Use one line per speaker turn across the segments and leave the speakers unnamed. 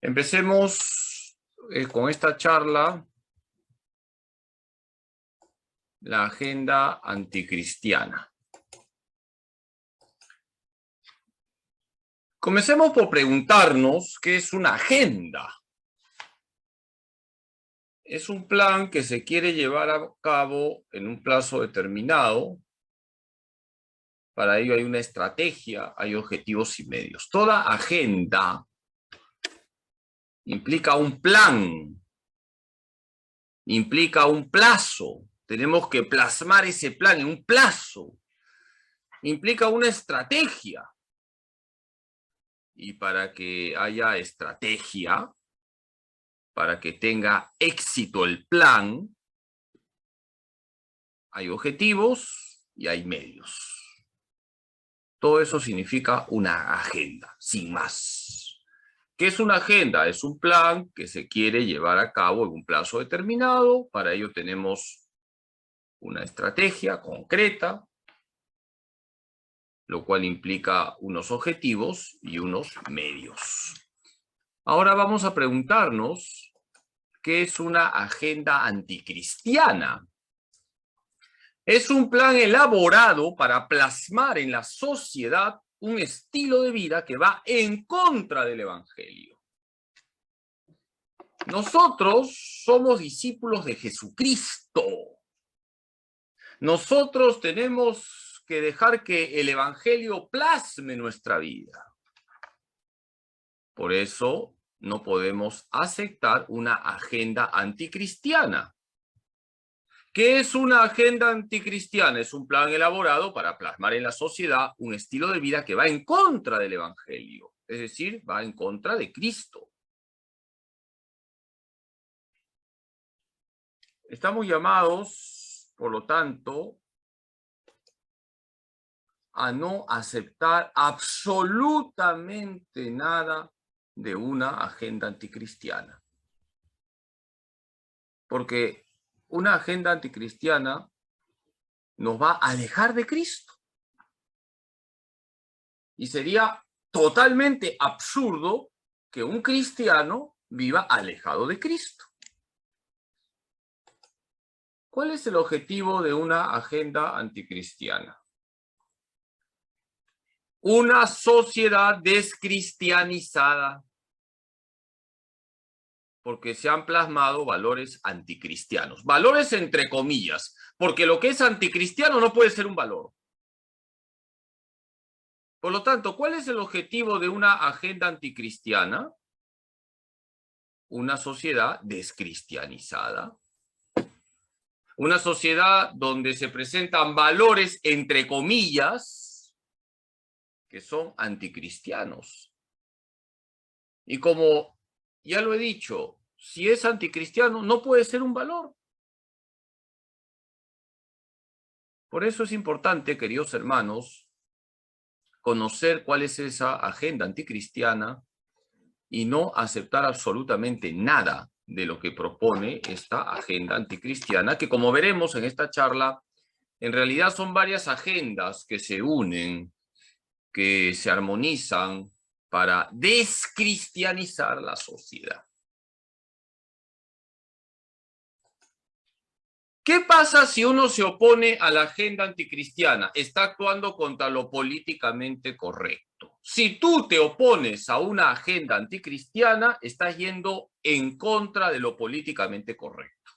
Empecemos con esta charla, la agenda anticristiana. Comencemos por preguntarnos qué es una agenda. Es un plan que se quiere llevar a cabo en un plazo determinado. Para ello hay una estrategia, hay objetivos y medios. Toda agenda implica un plan, implica un plazo. Tenemos que plasmar ese plan en un plazo. Implica una estrategia. Y para que haya estrategia, para que tenga éxito el plan, hay objetivos y hay medios. Todo eso significa una agenda, sin más. ¿Qué es una agenda? Es un plan que se quiere llevar a cabo en un plazo determinado. Para ello tenemos una estrategia concreta, lo cual implica unos objetivos y unos medios. Ahora vamos a preguntarnos qué es una agenda anticristiana. Es un plan elaborado para plasmar en la sociedad un estilo de vida que va en contra del Evangelio. Nosotros somos discípulos de Jesucristo. Nosotros tenemos que dejar que el Evangelio plasme nuestra vida. Por eso no podemos aceptar una agenda anticristiana. ¿Qué es una agenda anticristiana? Es un plan elaborado para plasmar en la sociedad un estilo de vida que va en contra del Evangelio, es decir, va en contra de Cristo. Estamos llamados, por lo tanto, a no aceptar absolutamente nada de una agenda anticristiana. Porque una agenda anticristiana nos va a alejar de Cristo. Y sería totalmente absurdo que un cristiano viva alejado de Cristo. ¿Cuál es el objetivo de una agenda anticristiana? Una sociedad descristianizada, porque se han plasmado valores anticristianos. Valores entre comillas, porque lo que es anticristiano no puede ser un valor. Por lo tanto, ¿cuál es el objetivo de una agenda anticristiana? Una sociedad descristianizada. Una sociedad donde se presentan valores entre comillas que son anticristianos. Y como ya lo he dicho, si es anticristiano no puede ser un valor. Por eso es importante, queridos hermanos, conocer cuál es esa agenda anticristiana y no aceptar absolutamente nada de lo que propone esta agenda anticristiana, que como veremos en esta charla, en realidad son varias agendas que se unen, que se armonizan para descristianizar la sociedad. ¿Qué pasa si uno se opone a la agenda anticristiana? Está actuando contra lo políticamente correcto. Si tú te opones a una agenda anticristiana, estás yendo en contra de lo políticamente correcto.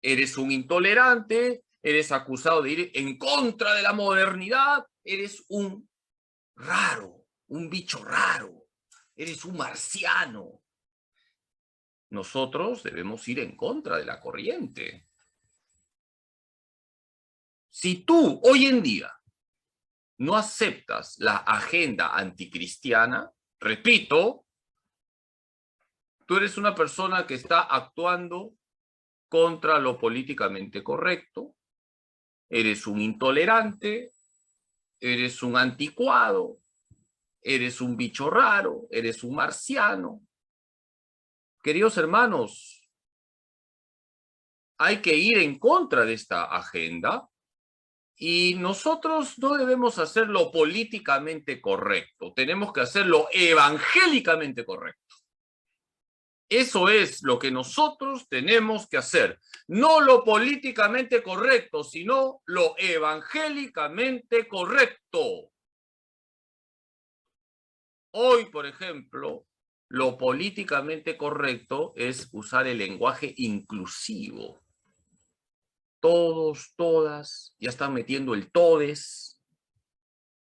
Eres un intolerante, eres acusado de ir en contra de la modernidad, eres un raro, un bicho raro, eres un marciano. Nosotros debemos ir en contra de la corriente. Si tú hoy en día no aceptas la agenda anticristiana, repito, tú eres una persona que está actuando contra lo políticamente correcto, eres un intolerante, eres un anticuado, eres un bicho raro, eres un marciano. Queridos hermanos, hay que ir en contra de esta agenda. Y nosotros no debemos hacerlo políticamente correcto, tenemos que hacerlo evangélicamente correcto. Eso es lo que nosotros tenemos que hacer. No lo políticamente correcto, sino lo evangélicamente correcto. Hoy, por ejemplo, lo políticamente correcto es usar el lenguaje inclusivo. Todos, todas, ya están metiendo el todes.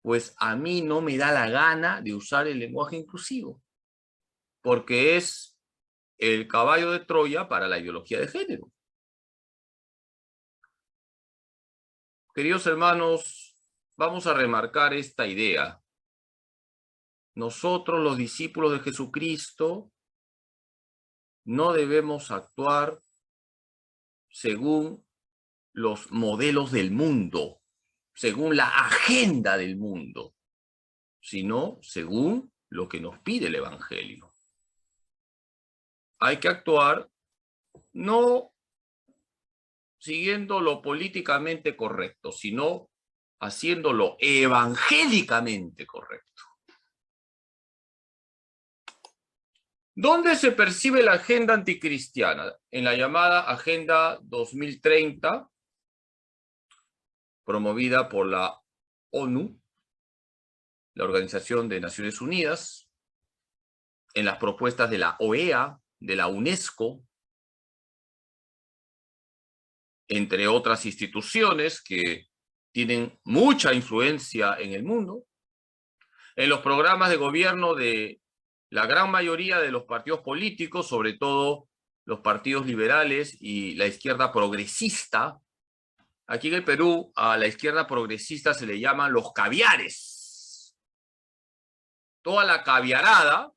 Pues a mí no me da la gana de usar el lenguaje inclusivo, porque es el caballo de Troya para la ideología de género. Queridos hermanos, vamos a remarcar esta idea. Nosotros, los discípulos de Jesucristo, no debemos actuar según los modelos del mundo, según la agenda del mundo, sino según lo que nos pide el Evangelio. Hay que actuar no siguiendo lo políticamente correcto, sino haciéndolo evangélicamente correcto. ¿Dónde se percibe la agenda anticristiana? En la llamada Agenda 2030, promovida por la ONU, la Organización de Naciones Unidas, en las propuestas de la OEA, de la UNESCO, entre otras instituciones que tienen mucha influencia en el mundo, en los programas de gobierno de la gran mayoría de los partidos políticos, sobre todo los partidos liberales y la izquierda progresista. Aquí en el Perú, a la izquierda progresista se le llaman los caviares. Toda la caviarada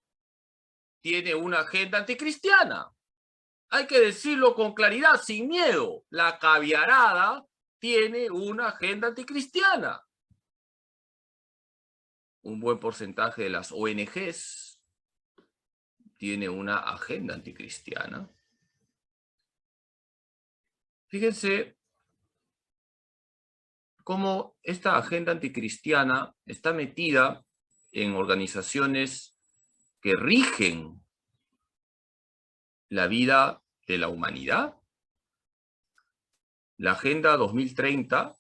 tiene una agenda anticristiana. Hay que decirlo con claridad, sin miedo. La caviarada tiene una agenda anticristiana. Un buen porcentaje de las ONGs tiene una agenda anticristiana. Fíjense cómo esta agenda anticristiana está metida en organizaciones que rigen la vida de la humanidad. La Agenda 2030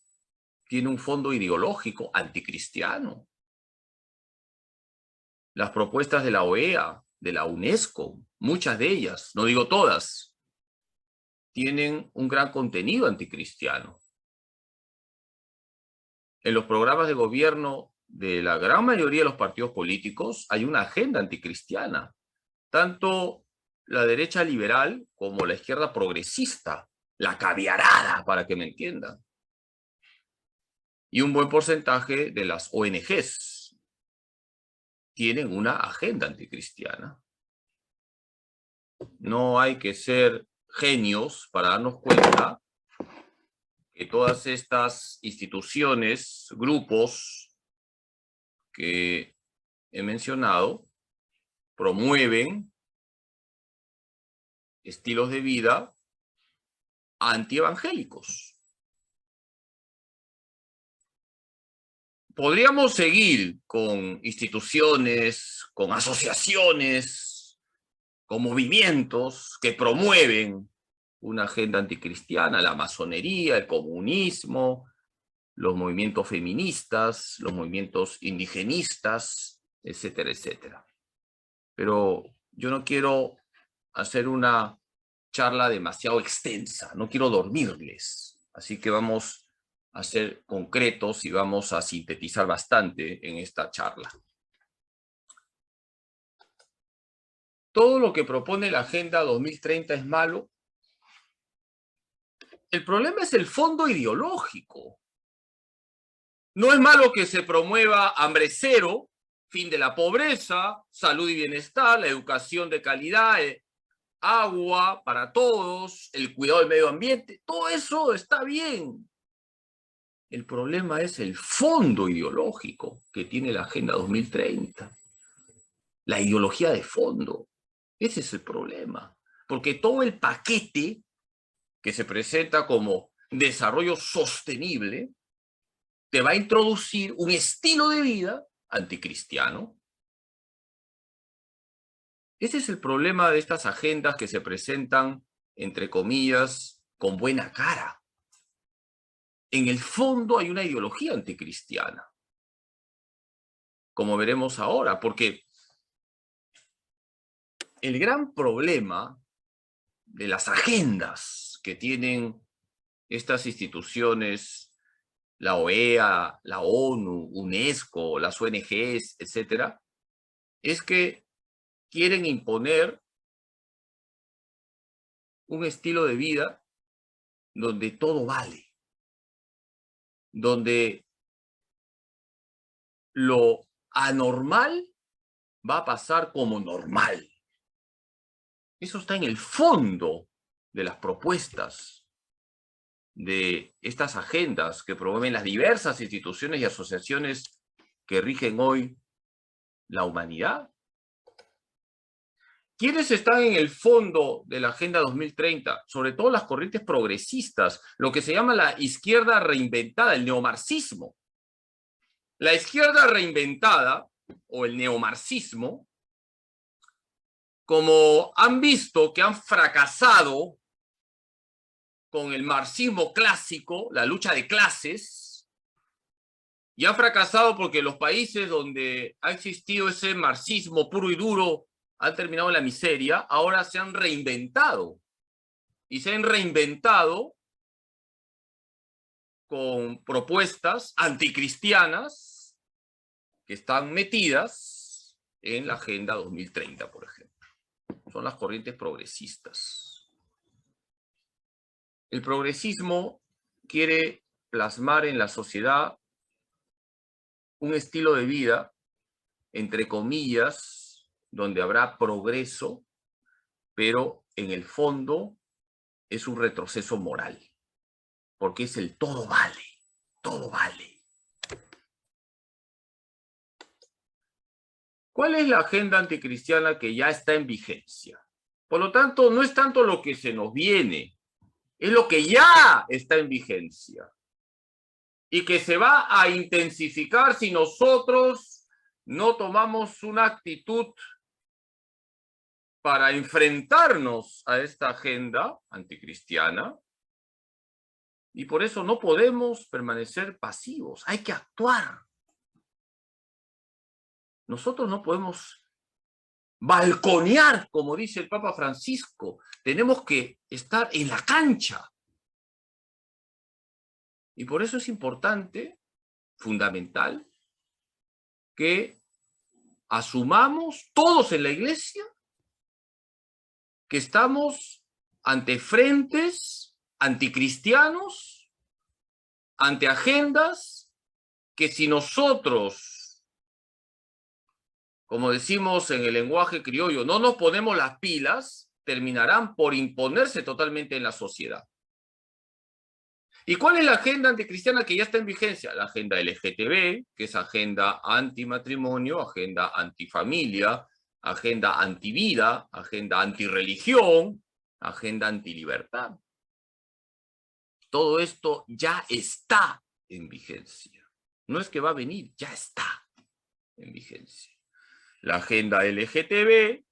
tiene un fondo ideológico anticristiano. Las propuestas de la OEA, de la UNESCO, muchas de ellas, no digo todas, tienen un gran contenido anticristiano. En los programas de gobierno de la gran mayoría de los partidos políticos hay una agenda anticristiana. Tanto la derecha liberal como la izquierda progresista, la caviarada, para que me entiendan. Y un buen porcentaje de las ONGs tienen una agenda anticristiana. No hay que ser genios para darnos cuenta que todas estas instituciones, grupos que he mencionado, promueven estilos de vida antievangélicos. Podríamos seguir con instituciones, con asociaciones, con movimientos que promueven una agenda anticristiana, la masonería, el comunismo, los movimientos feministas, los movimientos indigenistas, etcétera, etcétera. Pero yo no quiero hacer una charla demasiado extensa, no quiero dormirles, así que vamos a ser concretos y vamos a sintetizar bastante en esta charla. ¿Todo lo que propone la Agenda 2030 es malo? El problema es el fondo ideológico. No es malo que se promueva hambre cero, fin de la pobreza, salud y bienestar, la educación de calidad, agua para todos, el cuidado del medio ambiente. Todo eso está bien. El problema es el fondo ideológico que tiene la Agenda 2030. La ideología de fondo. Ese es el problema. Porque todo el paquete que se presenta como desarrollo sostenible te va a introducir un estilo de vida anticristiano. Ese es el problema de estas agendas que se presentan, entre comillas, con buena cara. En el fondo hay una ideología anticristiana, como veremos ahora, porque el gran problema de las agendas que tienen estas instituciones, la OEA, la ONU, UNESCO, las ONGs, etcétera, es que quieren imponer un estilo de vida donde todo vale, donde lo anormal va a pasar como normal. Eso está en el fondo de las propuestas de estas agendas que promueven las diversas instituciones y asociaciones que rigen hoy la humanidad. ¿Quiénes están en el fondo de la Agenda 2030? Sobre todo las corrientes progresistas, lo que se llama la izquierda reinventada, el neomarxismo. La izquierda reinventada, o el neomarxismo, como han visto que han fracasado con el marxismo clásico, la lucha de clases, y han fracasado porque los países donde ha existido ese marxismo puro y duro han terminado en la miseria, ahora se han reinventado. Y se han reinventado con propuestas anticristianas que están metidas en la Agenda 2030, por ejemplo. Son las corrientes progresistas. El progresismo quiere plasmar en la sociedad un estilo de vida, entre comillas, donde habrá progreso, pero en el fondo es un retroceso moral, porque es el todo vale, todo vale. ¿Cuál es la agenda anticristiana que ya está en vigencia? Por lo tanto, no es tanto lo que se nos viene, es lo que ya está en vigencia y que se va a intensificar si nosotros no tomamos una actitud para enfrentarnos a esta agenda anticristiana, y por eso no podemos permanecer pasivos, hay que actuar. Nosotros no podemos balconear, como dice el Papa Francisco, tenemos que estar en la cancha. Y por eso es importante, fundamental, que asumamos todos en la iglesia que estamos ante frentes anticristianos, ante agendas que si nosotros, como decimos en el lenguaje criollo, no nos ponemos las pilas, terminarán por imponerse totalmente en la sociedad. ¿Y cuál es la agenda anticristiana que ya está en vigencia? La agenda LGTB, que es agenda antimatrimonio, agenda antifamilia, agenda antivida, agenda antirreligión, agenda antilibertad. Todo esto ya está en vigencia. No es que va a venir, ya está en vigencia. La agenda LGTB,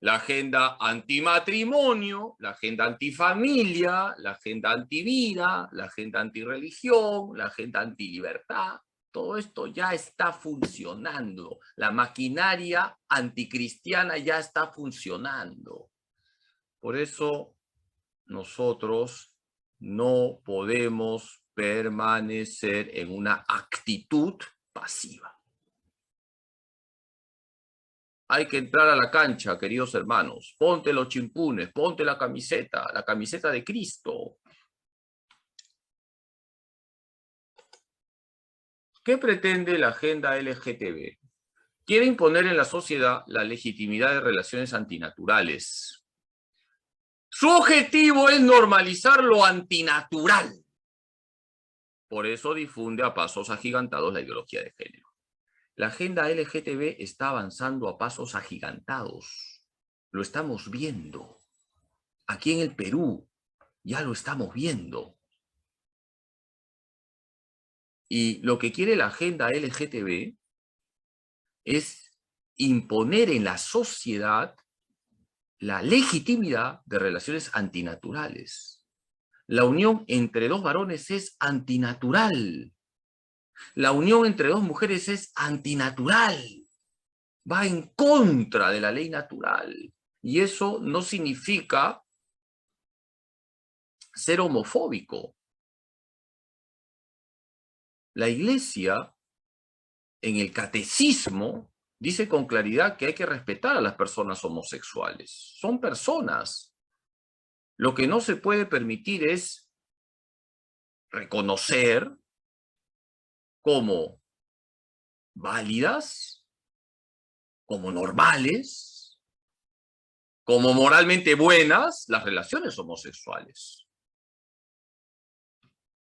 la agenda antimatrimonio, la agenda antifamilia, la agenda antivida, la agenda antirreligión, la agenda antilibertad. Todo esto ya está funcionando. La maquinaria anticristiana ya está funcionando. Por eso nosotros no podemos permanecer en una actitud pasiva. Hay que entrar a la cancha, queridos hermanos. Ponte los chimpunes, ponte la camiseta de Cristo. ¿Qué pretende la agenda LGTB? Quiere imponer en la sociedad la legitimidad de relaciones antinaturales. Su objetivo es normalizar lo antinatural. Por eso difunde a pasos agigantados la ideología de género. La agenda LGTB está avanzando a pasos agigantados. Lo estamos viendo. Aquí en el Perú ya lo estamos viendo. Y lo que quiere la agenda LGTB es imponer en la sociedad la legitimidad de relaciones antinaturales. La unión entre dos varones es antinatural. La unión entre dos mujeres es antinatural. Va en contra de la ley natural. Y eso no significa ser homofóbico. La Iglesia, en el catecismo, dice con claridad que hay que respetar a las personas homosexuales. Son personas. Lo que no se puede permitir es reconocer como válidas, como normales, como moralmente buenas las relaciones homosexuales.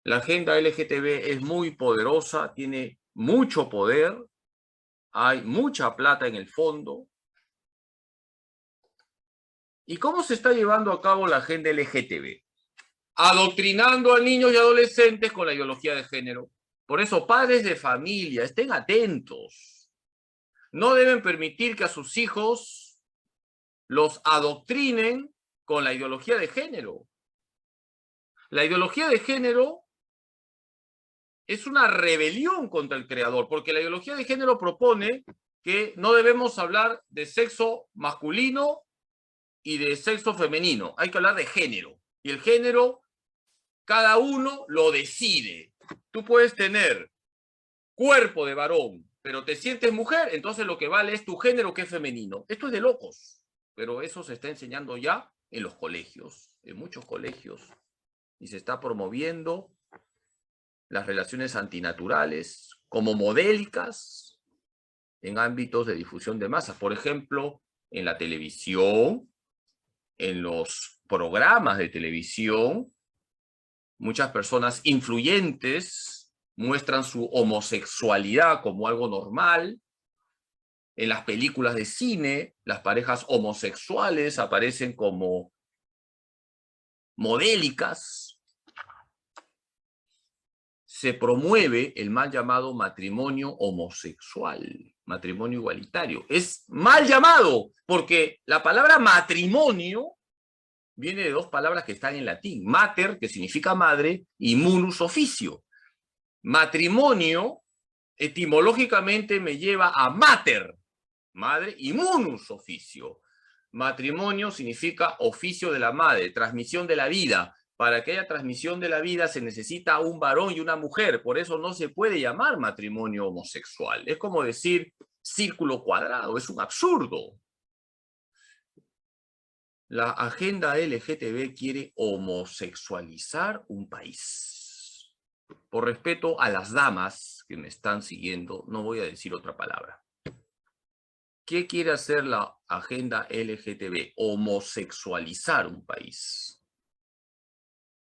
La agenda LGTB es muy poderosa, tiene mucho poder, hay mucha plata en el fondo. ¿Y cómo se está llevando a cabo la agenda LGTB? Adoctrinando a niños y adolescentes con la ideología de género. Por eso, padres de familia, estén atentos. No deben permitir que a sus hijos los adoctrinen con la ideología de género. La ideología de género es una rebelión contra el creador, porque la ideología de género propone que no debemos hablar de sexo masculino y de sexo femenino. Hay que hablar de género. Y el género, cada uno lo decide. Tú puedes tener cuerpo de varón, pero te sientes mujer, entonces lo que vale es tu género, que es femenino. Esto es de locos, pero eso se está enseñando ya en los colegios, en muchos colegios, y se está promoviendo las relaciones antinaturales como modélicas en ámbitos de difusión de masas. Por ejemplo, en la televisión, en los programas de televisión, muchas personas influyentes muestran su homosexualidad como algo normal. En las películas de cine, las parejas homosexuales aparecen como modélicas. Se promueve el mal llamado matrimonio homosexual, matrimonio igualitario. Es mal llamado porque la palabra matrimonio viene de dos palabras que están en latín. Mater, que significa madre, y munus, oficio. Matrimonio, etimológicamente, me lleva a mater, madre, y munus, oficio. Matrimonio significa oficio de la madre, transmisión de la vida. Para que haya transmisión de la vida se necesita un varón y una mujer. Por eso no se puede llamar matrimonio homosexual. Es como decir círculo cuadrado, es un absurdo. La agenda LGTB quiere homosexualizar un país. Por respeto a las damas que me están siguiendo, no voy a decir otra palabra. ¿Qué quiere hacer la agenda LGTB? Homosexualizar un país.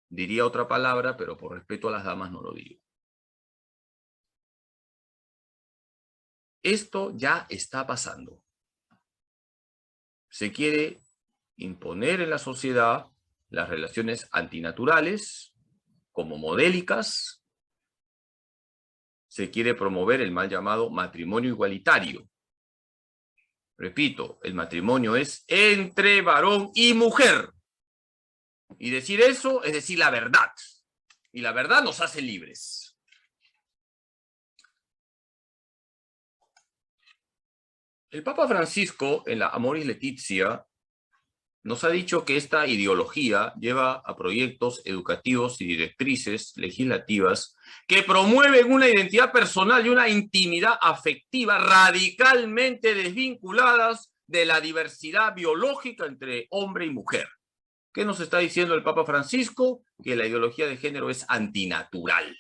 Diría otra palabra, pero por respeto a las damas no lo digo. Esto ya está pasando. Se quiere imponer en la sociedad las relaciones antinaturales como modélicas. Se quiere promover el mal llamado matrimonio igualitario. Repito, el matrimonio es entre varón y mujer. Y decir eso es decir la verdad. Y la verdad nos hace libres. El Papa Francisco, en la Amoris Laetitia, nos ha dicho que esta ideología lleva a proyectos educativos y directrices legislativas que promueven una identidad personal y una intimidad afectiva radicalmente desvinculadas de la diversidad biológica entre hombre y mujer. ¿Qué nos está diciendo el Papa Francisco? Que la ideología de género es antinatural,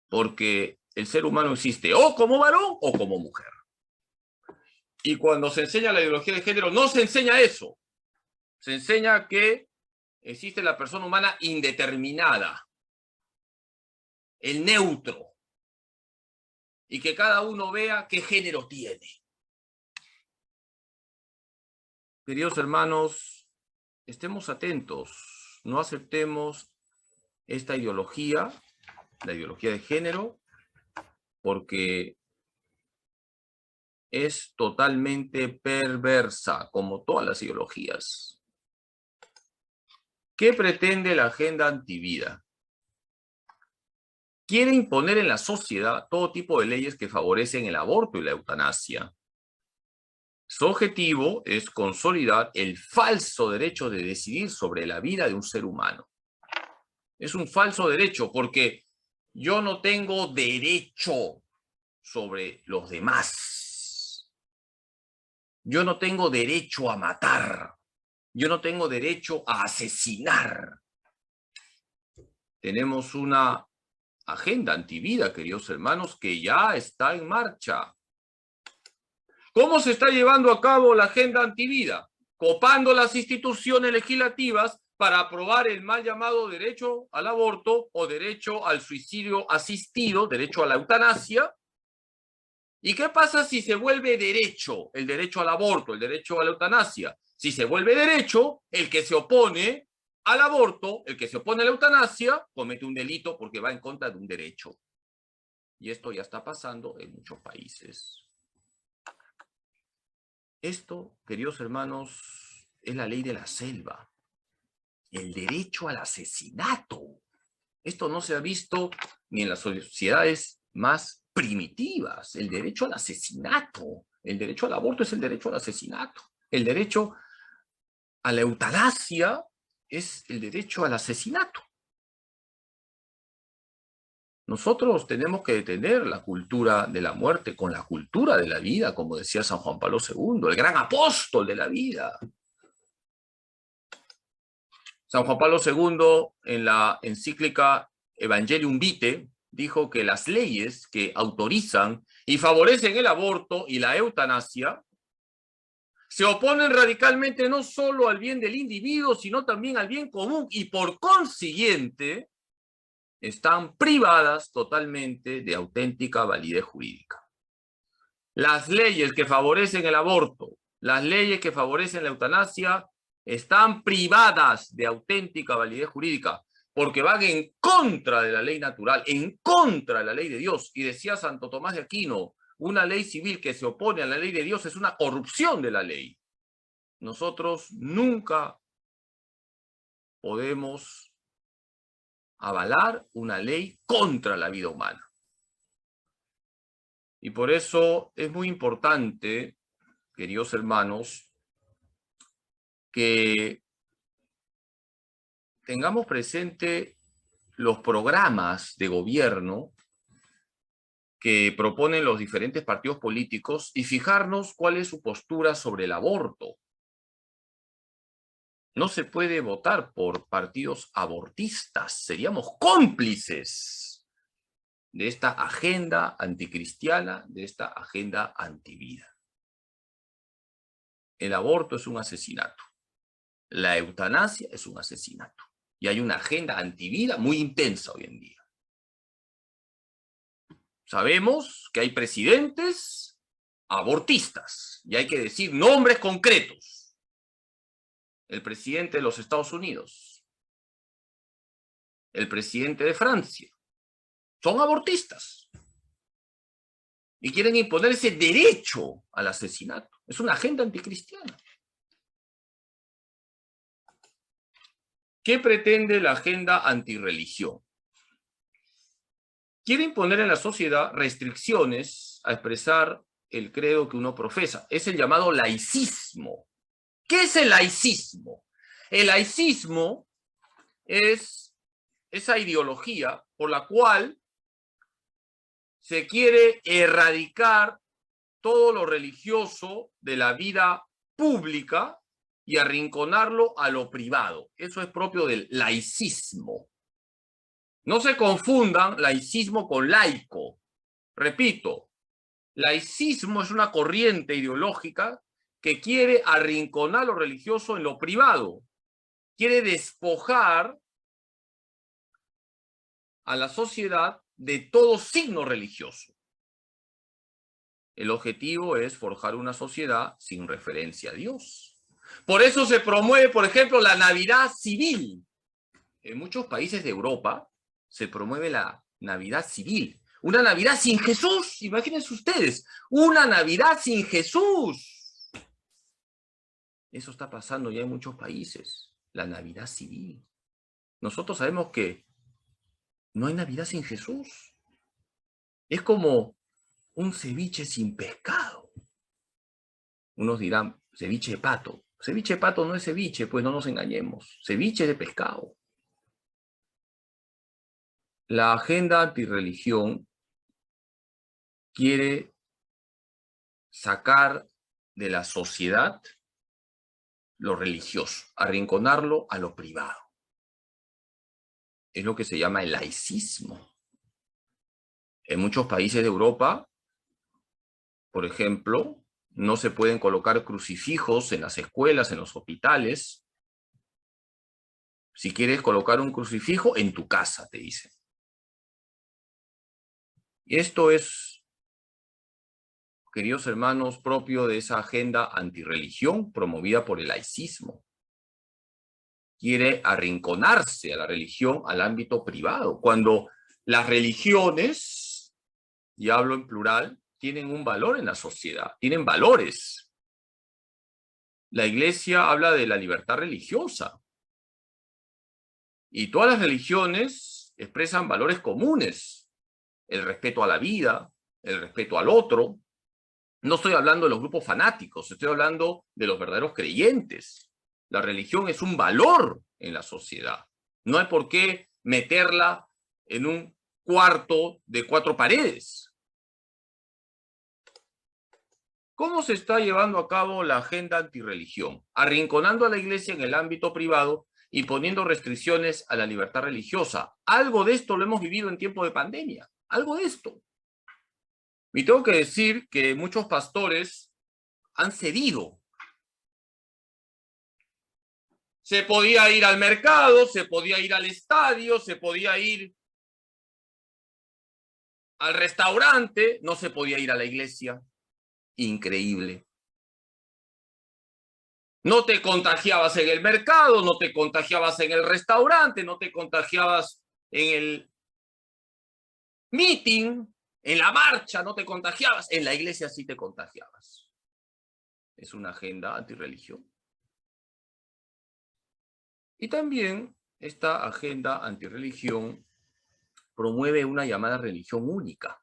porque el ser humano existe o como varón o como mujer. Y cuando se enseña la ideología de género, no se enseña eso. Se enseña que existe la persona humana indeterminada, el neutro, y que cada uno vea qué género tiene. Queridos hermanos, estemos atentos, no aceptemos esta ideología, la ideología de género, porque es totalmente perversa, como todas las ideologías. ¿Qué pretende la agenda antivida? Quiere imponer en la sociedad todo tipo de leyes que favorecen el aborto y la eutanasia. Su objetivo es consolidar el falso derecho de decidir sobre la vida de un ser humano. Es un falso derecho porque yo no tengo derecho sobre los demás. Yo no tengo derecho a matar. Yo no tengo derecho a asesinar. Tenemos una agenda antivida, queridos hermanos, que ya está en marcha. ¿Cómo se está llevando a cabo la agenda antivida? Copando las instituciones legislativas para aprobar el mal llamado derecho al aborto o derecho al suicidio asistido, derecho a la eutanasia. ¿Y qué pasa si se vuelve derecho el derecho al aborto, el derecho a la eutanasia? Si se vuelve derecho, el que se opone al aborto, el que se opone a la eutanasia, comete un delito porque va en contra de un derecho. Y esto ya está pasando en muchos países. Esto, queridos hermanos, es la ley de la selva. El derecho al asesinato. Esto no se ha visto ni en las sociedades más primitivas. El derecho al asesinato. El derecho al aborto es el derecho al asesinato. El derecho a la eutanasia es el derecho al asesinato. Nosotros tenemos que detener la cultura de la muerte con la cultura de la vida, como decía San Juan Pablo II, el gran apóstol de la vida. San Juan Pablo II, en la encíclica Evangelium Vitae, dijo que las leyes que autorizan y favorecen el aborto y la eutanasia se oponen radicalmente no solo al bien del individuo, sino también al bien común y por consiguiente están privadas totalmente de auténtica validez jurídica. Las leyes que favorecen el aborto, las leyes que favorecen la eutanasia, están privadas de auténtica validez jurídica, porque van en contra de la ley natural, en contra de la ley de Dios. Y decía Santo Tomás de Aquino, una ley civil que se opone a la ley de Dios es una corrupción de la ley. Nosotros nunca podemos avalar una ley contra la vida humana. Y por eso es muy importante, queridos hermanos, que tengamos presente los programas de gobierno que proponen los diferentes partidos políticos y fijarnos cuál es su postura sobre el aborto. No se puede votar por partidos abortistas, seríamos cómplices de esta agenda anticristiana, de esta agenda antivida. El aborto es un asesinato. La eutanasia es un asesinato. Y hay una agenda antivida muy intensa hoy en día. Sabemos que hay presidentes abortistas, y hay que decir nombres concretos. El presidente de los Estados Unidos, el presidente de Francia, son abortistas. Y quieren imponer ese derecho al asesinato. Es una agenda anticristiana. ¿Qué pretende la agenda antirreligión? Quiere imponer en la sociedad restricciones a expresar el credo que uno profesa. Es el llamado laicismo. ¿Qué es el laicismo? El laicismo es esa ideología por la cual se quiere erradicar todo lo religioso de la vida pública y arrinconarlo a lo privado. Eso es propio del laicismo. No se confundan laicismo con laico. Repito, laicismo es una corriente ideológica que quiere arrinconar lo religioso en lo privado. Quiere despojar a la sociedad de todo signo religioso. El objetivo es forjar una sociedad sin referencia a Dios. Por eso se promueve, por ejemplo, la Navidad civil. En muchos países de Europa se promueve la Navidad civil, Una Navidad sin Jesús, imagínense ustedes, una Navidad sin Jesús. Eso está pasando ya en muchos países, la Navidad civil. Nosotros sabemos que no hay Navidad sin Jesús. Es como un ceviche sin pescado. Unos dirán, ceviche de pato. Ceviche de pato no es ceviche, pues no nos engañemos. Ceviche de pescado. La agenda antirreligión quiere sacar de la sociedad lo religioso, arrinconarlo a lo privado. Es lo que se llama el laicismo. En muchos países de Europa, por ejemplo, no se pueden colocar crucifijos en las escuelas, en los hospitales. Si quieres colocar un crucifijo, en tu casa, te dicen. Y esto es, queridos hermanos, propio de esa agenda antirreligión promovida por el laicismo. Quiere arrinconarse a la religión al ámbito privado, cuando las religiones, y hablo en plural, tienen un valor en la sociedad, tienen valores. La Iglesia habla de la libertad religiosa. Y todas las religiones expresan valores comunes. El respeto a la vida, el respeto al otro. No estoy hablando de los grupos fanáticos, estoy hablando de los verdaderos creyentes. La religión es un valor en la sociedad. No hay por qué meterla en un cuarto de 4 paredes. ¿Cómo se está llevando a cabo la agenda antirreligión? Arrinconando a la Iglesia en el ámbito privado y poniendo restricciones a la libertad religiosa. Algo de esto lo hemos vivido en tiempo de pandemia. Algo de esto. Y tengo que decir que muchos pastores han cedido. Se podía ir al mercado, se podía ir al estadio, se podía ir al restaurante, no se podía ir a la iglesia. Increíble. No te contagiabas en el mercado, no te contagiabas en el restaurante, no te contagiabas en el meeting, en la marcha, no te contagiabas. En la iglesia sí te contagiabas. Es una agenda antirreligión. Y también esta agenda antirreligión promueve una llamada religión única,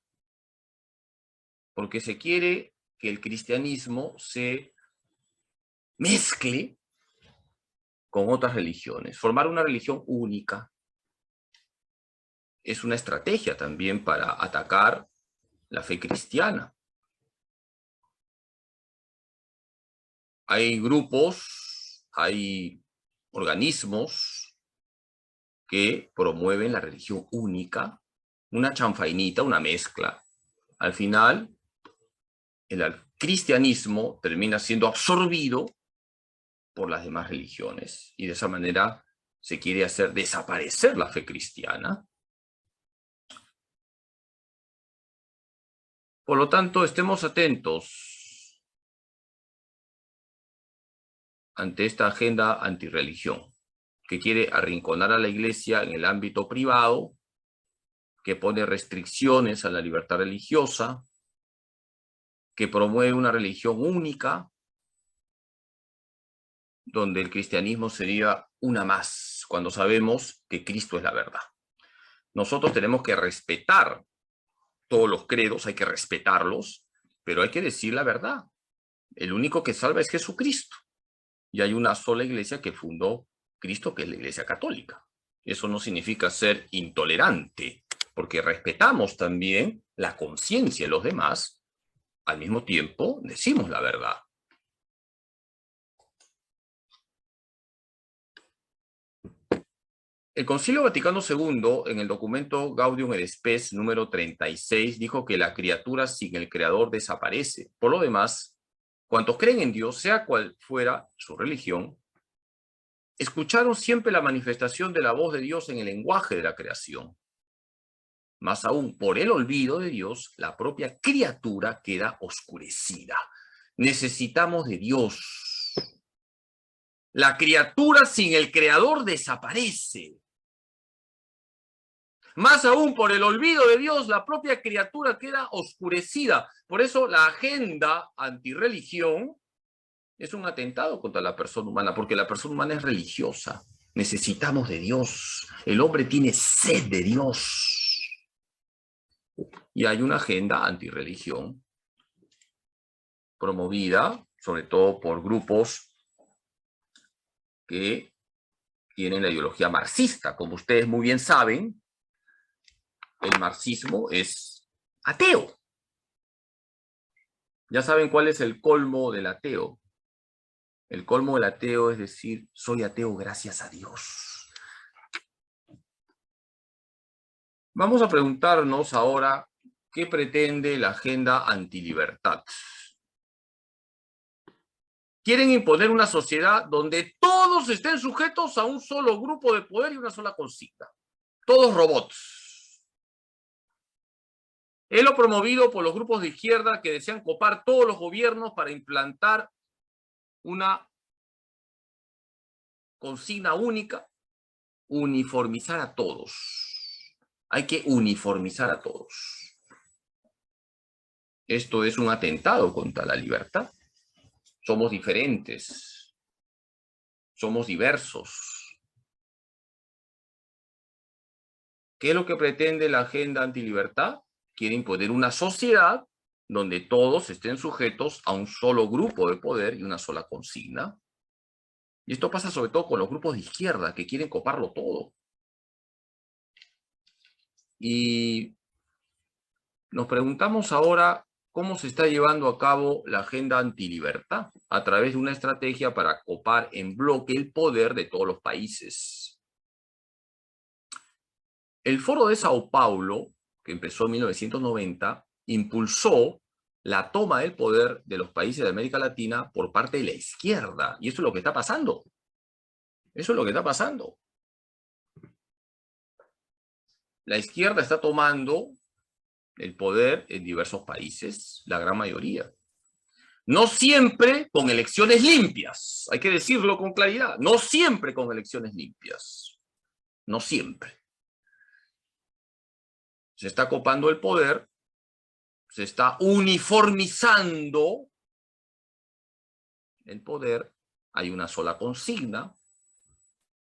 porque se quiere que el cristianismo se mezcle con otras religiones. Formar una religión única es una estrategia también para atacar la fe cristiana. Hay grupos, hay organismos que promueven la religión única, una chanfainita, una mezcla. Al final, el cristianismo termina siendo absorbido por las demás religiones y de esa manera se quiere hacer desaparecer la fe cristiana. Por lo tanto, estemos atentos ante esta agenda antirreligión que quiere arrinconar a la Iglesia en el ámbito privado, que pone restricciones a la libertad religiosa, que promueve una religión única, donde el cristianismo sería una más, cuando sabemos que Cristo es la verdad. Nosotros tenemos que respetar todos los credos, hay que respetarlos, pero hay que decir la verdad. El único que salva es Jesucristo. Y hay una sola iglesia que fundó Cristo, que es la Iglesia Católica. Eso no significa ser intolerante, porque respetamos también la conciencia de los demás, al mismo tiempo decimos la verdad. El Concilio Vaticano II, en el documento Gaudium et Spes número 36, dijo que la criatura sin el Creador desaparece. Por lo demás, cuantos creen en Dios, sea cual fuera su religión, escucharon siempre la manifestación de la voz de Dios en el lenguaje de la creación. Más aún, por el olvido de Dios, la propia criatura queda oscurecida. Necesitamos de Dios. La criatura sin el Creador desaparece. Más aún, por el olvido de Dios, la propia criatura queda oscurecida. Por eso la agenda antirreligión es un atentado contra la persona humana, porque la persona humana es religiosa. Necesitamos de Dios. El hombre tiene sed de Dios. Y hay una agenda antirreligión promovida, sobre todo por grupos que tienen la ideología marxista. Como ustedes muy bien saben, el marxismo es ateo. Ya saben cuál es el colmo del ateo. El colmo del ateo es decir, soy ateo gracias a Dios. Vamos a preguntarnos ahora qué pretende la agenda antilibertad. Quieren imponer una sociedad donde todos estén sujetos a un solo grupo de poder y una sola consigna. Todos robots. Es lo promovido por los grupos de izquierda que desean copar todos los gobiernos para implantar una consigna única, uniformizar a todos. Hay que uniformizar a todos. Esto es un atentado contra la libertad. Somos diferentes. Somos diversos. ¿Qué es lo que pretende la agenda antilibertad? Quiere imponer una sociedad donde todos estén sujetos a un solo grupo de poder y una sola consigna. Y esto pasa sobre todo con los grupos de izquierda que quieren coparlo todo. Y nos preguntamos ahora cómo se está llevando a cabo la agenda antilibertad a través de una estrategia para copar en bloque el poder de todos los países. El Foro de Sao Paulo, que empezó en 1990, impulsó la toma del poder de los países de América Latina por parte de la izquierda. Y eso es lo que está pasando. Eso es lo que está pasando. La izquierda está tomando el poder en diversos países, la gran mayoría. No siempre con elecciones limpias, hay que decirlo con claridad, no siempre con elecciones limpias, no siempre. Se está copando el poder, se está uniformizando el poder, hay una sola consigna,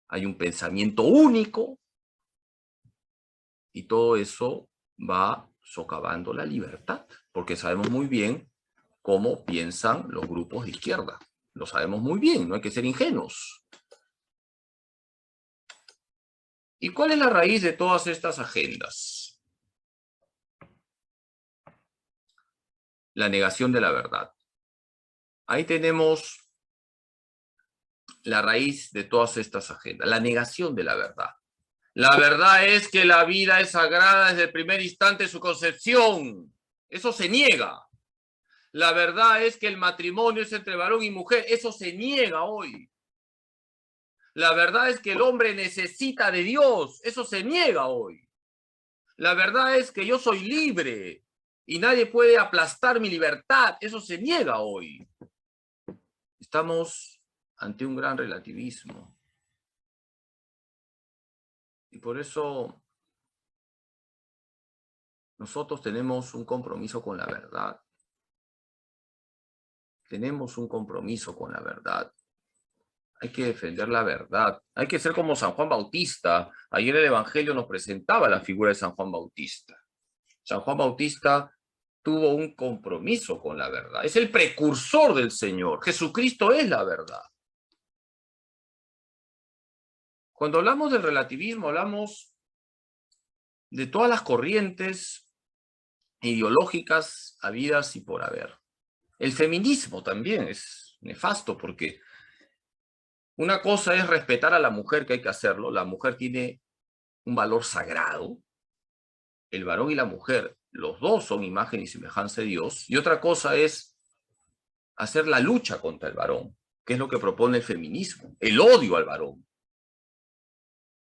hay un pensamiento único, y todo eso va socavando la libertad, porque sabemos muy bien cómo piensan los grupos de izquierda. Lo sabemos muy bien, no hay que ser ingenuos. ¿Y cuál es la raíz de todas estas agendas? La negación de la verdad. Ahí tenemos la raíz de todas estas agendas, la negación de la verdad. La verdad es que la vida es sagrada desde el primer instante de su concepción. Eso se niega. La verdad es que el matrimonio es entre varón y mujer. Eso se niega hoy. La verdad es que el hombre necesita de Dios. Eso se niega hoy. La verdad es que yo soy libre y nadie puede aplastar mi libertad. Eso se niega hoy. Estamos ante un gran relativismo. Y por eso nosotros tenemos un compromiso con la verdad. Tenemos un compromiso con la verdad. Hay que defender la verdad. Hay que ser como San Juan Bautista. Ayer el Evangelio nos presentaba la figura de San Juan Bautista. San Juan Bautista tuvo un compromiso con la verdad. Es el precursor del Señor. Jesucristo es la verdad. Cuando hablamos del relativismo, hablamos de todas las corrientes ideológicas habidas y por haber. El feminismo también es nefasto porque una cosa es respetar a la mujer, que hay que hacerlo. La mujer tiene un valor sagrado. El varón y la mujer, los dos son imagen y semejanza de Dios. Y otra cosa es hacer la lucha contra el varón, que es lo que propone el feminismo, el odio al varón.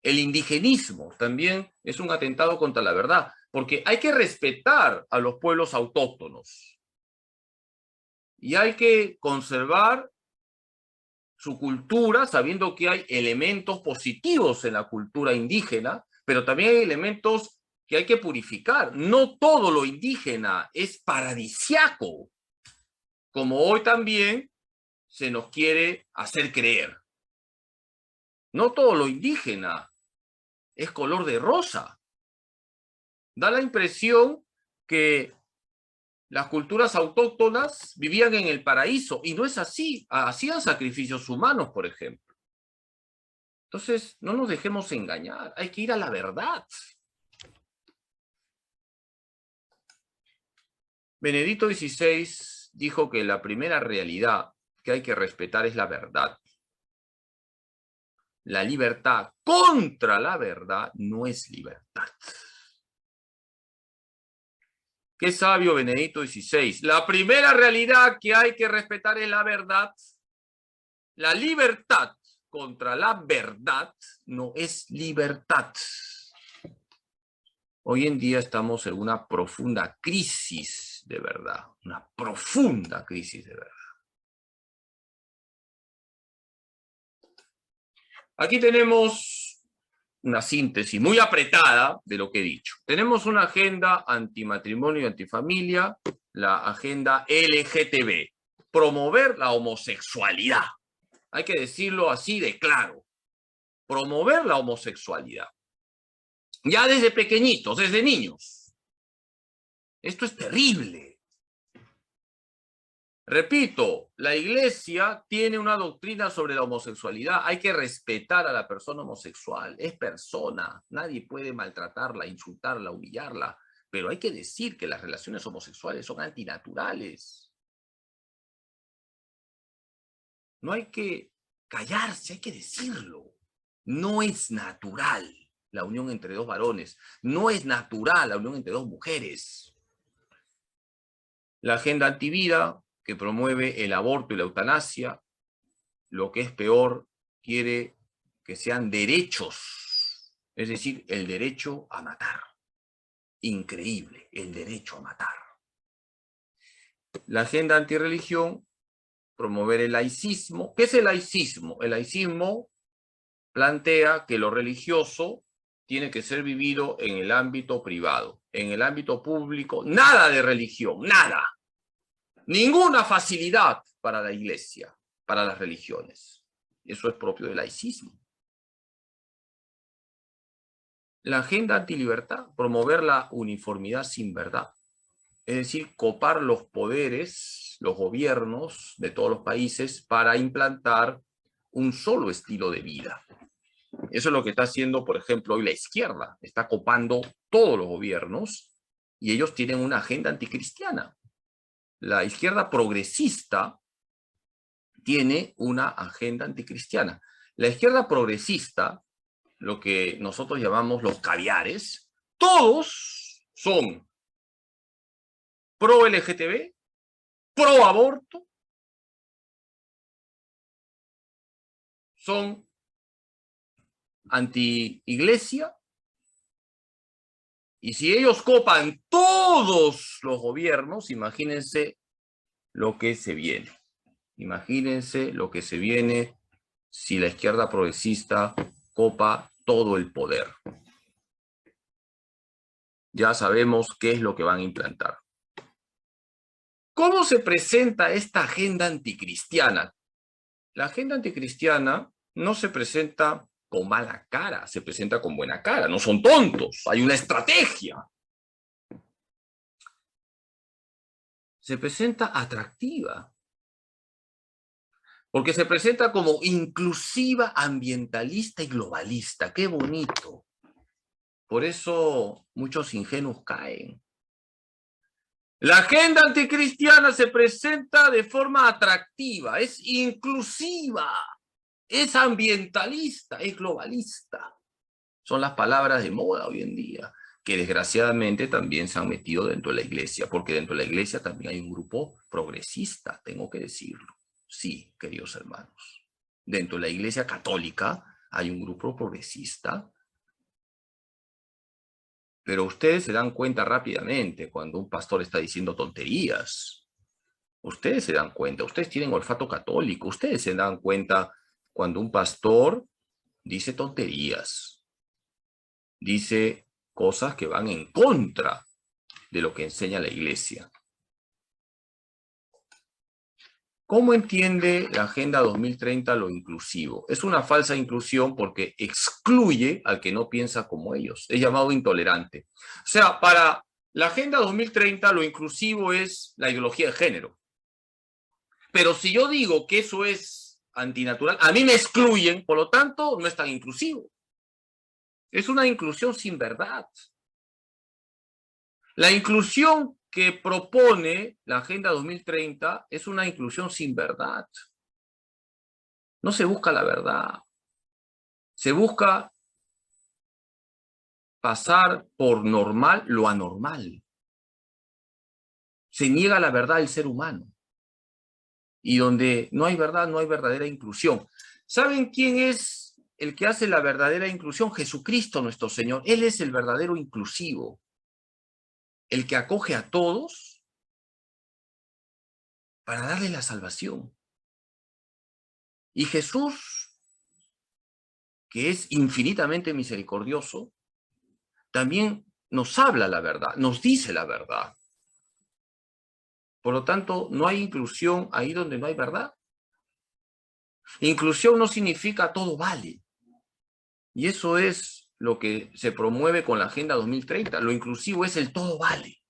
El indigenismo también es un atentado contra la verdad, porque hay que respetar a los pueblos autóctonos y hay que conservar su cultura, sabiendo que hay elementos positivos en la cultura indígena, pero también hay elementos que hay que purificar. No todo lo indígena es paradisiaco, como hoy también se nos quiere hacer creer. No todo lo indígena es color de rosa. Da la impresión que las culturas autóctonas vivían en el paraíso, y no es así. Hacían sacrificios humanos, por ejemplo. Entonces, no nos dejemos engañar, hay que ir a la verdad. Benedicto XVI dijo que la primera realidad que hay que respetar es la verdad. La libertad contra la verdad no es libertad. Qué sabio Benedicto XVI. La primera realidad que hay que respetar es la verdad. La libertad contra la verdad no es libertad. Hoy en día estamos en una profunda crisis de verdad, una profunda crisis de verdad. Aquí tenemos una síntesis muy apretada de lo que he dicho. Tenemos una agenda antimatrimonio y antifamilia, la agenda LGTB, promover la homosexualidad. Hay que decirlo así de claro, promover la homosexualidad. Ya desde pequeñitos, desde niños. Esto es terrible. Repito, la Iglesia tiene una doctrina sobre la homosexualidad. Hay que respetar a la persona homosexual. Es persona. Nadie puede maltratarla, insultarla, humillarla. Pero hay que decir que las relaciones homosexuales son antinaturales. No hay que callarse, hay que decirlo. No es natural la unión entre dos varones. No es natural la unión entre dos mujeres. La agenda antivida, que promueve el aborto y la eutanasia, lo que es peor, quiere que sean derechos, es decir, el derecho a matar. Increíble, el derecho a matar. La agenda antirreligión, promover el laicismo. ¿Qué es el laicismo? El laicismo plantea que lo religioso tiene que ser vivido en el ámbito privado. En el ámbito público, nada de religión, nada. Ninguna facilidad para la iglesia, para las religiones. Eso es propio del laicismo. La agenda antilibertad, promover la uniformidad sin verdad. Es decir, copar los poderes, los gobiernos de todos los países para implantar un solo estilo de vida. Eso es lo que está haciendo, por ejemplo, hoy la izquierda. Está copando todos los gobiernos y ellos tienen una agenda anticristiana. La izquierda progresista tiene una agenda anticristiana. La izquierda progresista, lo que nosotros llamamos los caviares, todos son pro LGTB, pro aborto, son anti-iglesia, y si ellos copan todos los gobiernos, imagínense lo que se viene. Imagínense lo que se viene si la izquierda progresista copa todo el poder. Ya sabemos qué es lo que van a implantar. ¿Cómo se presenta esta agenda anticristiana? La agenda anticristiana no se presenta con mala cara, se presenta con buena cara. No son tontos, hay una estrategia. Se presenta atractiva. Porque se presenta como inclusiva, ambientalista y globalista. ¡Qué bonito! Por eso muchos ingenuos caen. La agenda anticristiana se presenta de forma atractiva, es inclusiva, es ambientalista, es globalista. Son las palabras de moda hoy en día, que desgraciadamente también se han metido dentro de la iglesia, porque dentro de la iglesia también hay un grupo progresista, tengo que decirlo. Sí, queridos hermanos. Dentro de la iglesia católica hay un grupo progresista. Pero ustedes se dan cuenta rápidamente cuando un pastor está diciendo tonterías. Ustedes se dan cuenta, ustedes tienen olfato católico, ustedes se dan cuenta cuando un pastor dice tonterías. dice cosas que van en contra de lo que enseña la Iglesia. ¿Cómo entiende la Agenda 2030 lo inclusivo? Es una falsa inclusión porque excluye al que no piensa como ellos. Es llamado intolerante. O sea, para la Agenda 2030 lo inclusivo es la ideología de género. Pero si yo digo que eso es antinatural, a mí me excluyen, por lo tanto no es tan inclusivo. Es una inclusión sin verdad. La inclusión que propone la Agenda 2030 es una inclusión sin verdad. No se busca la verdad. Se busca pasar por normal lo anormal. Se niega la verdad del ser humano. Y donde no hay verdad, no hay verdadera inclusión. ¿Saben quién es el que hace la verdadera inclusión? Jesucristo nuestro Señor. Él es el verdadero inclusivo. El que acoge a todos para darle la salvación. Y Jesús, que es infinitamente misericordioso, también nos habla la verdad, nos dice la verdad. Por lo tanto, no hay inclusión ahí donde no hay verdad. Inclusión no significa todo vale. Y eso es lo que se promueve con la Agenda 2030. Lo inclusivo es el todo vale.